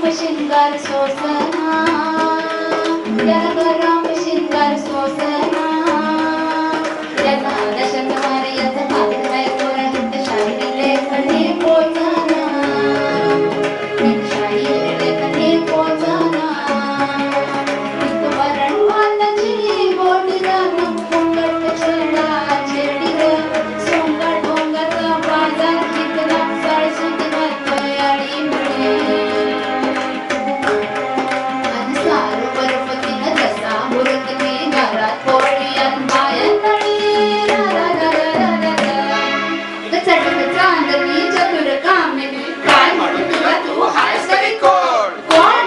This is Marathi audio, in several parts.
गरम शिंगार सोसना, गरम शिंगार सोसना, यांना दशक मारियत भाग है कोरहित शाही लेखनी पोचना, शाही लेखनी पोचना, वरण वालची बोटीला मुंगट छेडा छेडीला, सोंगा डोंगरचा बाजार कितला सळसुत तयारी मिळे, सारू बर्फतीन जसा हुरकती घरात पोळी अन बायन तळी, चटक चांदणी चतुर कामिनी, काय म्हणू तुला तू हायस तरी कोण कोण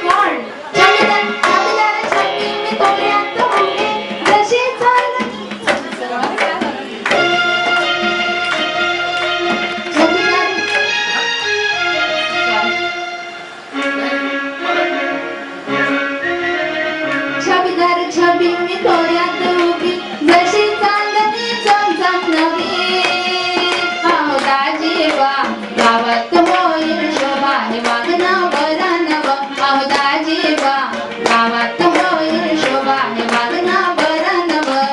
कोण, जमीदार जमीदार छाती मी तोड्यात म्हणले, जशी चालली जमीदार छबीदार छबी मी तोड्यात उभी, जशी चांदणी चमचमनवी, अहो दाजीबा गावात होईल शोभा, हे वागणं बरं नवं, अहो दाजीबा गावात होईल शोभा, हे वागणं बरं नवं.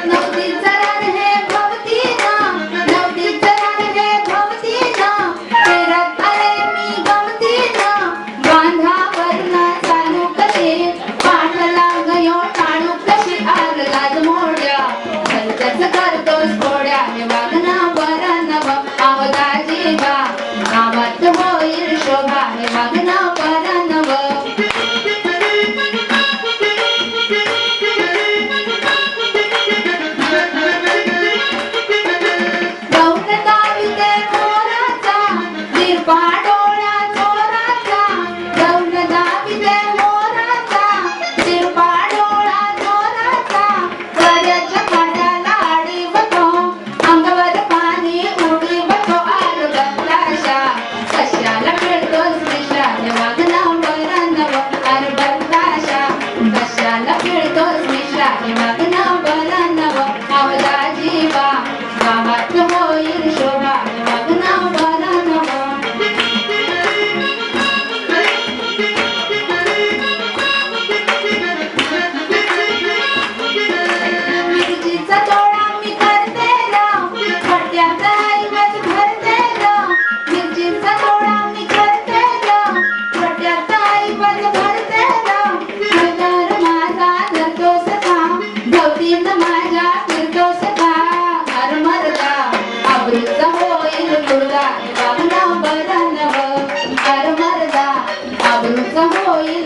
नवतीचं रान हे भवतीनं, नवतीचं रान हे भवतीनं, पेरत आले मी गमतीनं, बांधावरनं चालू कशी, पाठ लागयो टाळू कशी, आर लाज मोड्या खर्चच करतोस कोड्या, हे वागणं बरं नवं, अहो दाजीबा गावात होईल शोभा, हे वागणं बरं नवं. गौरता विते मोराचा, निरपा डोळ्या चोराचा, गौरता विते मोराचा, निरपा डोळा चोराचा, गड्याच्या काठाला आडीवतो, अंगावर पाणी उडीवतो, आर बदलाशा कशाला फिरतोस मिश्रा, हे वागणं बरं नवं, आर बदलाशा कशाला फिरतोस मिश्रा, हे वागणं बरं नवं, अहो दाजीबा गावात होईल शोभा, हे वागणं बरं नवं. मिरचीचा तोडा मी करते र, खट्याचा ऐवज भरते र, मिरचीचा तोडा मी करते र, खट्याचा ऐवज भरते र, नजर माझा धरतोस का, भवतीनं माझ्या फिरतोस का, हर मरदा आबरूचा होईल मुलगा, हे वागणं बरं नवं, हर मरदा आबरूचा होईल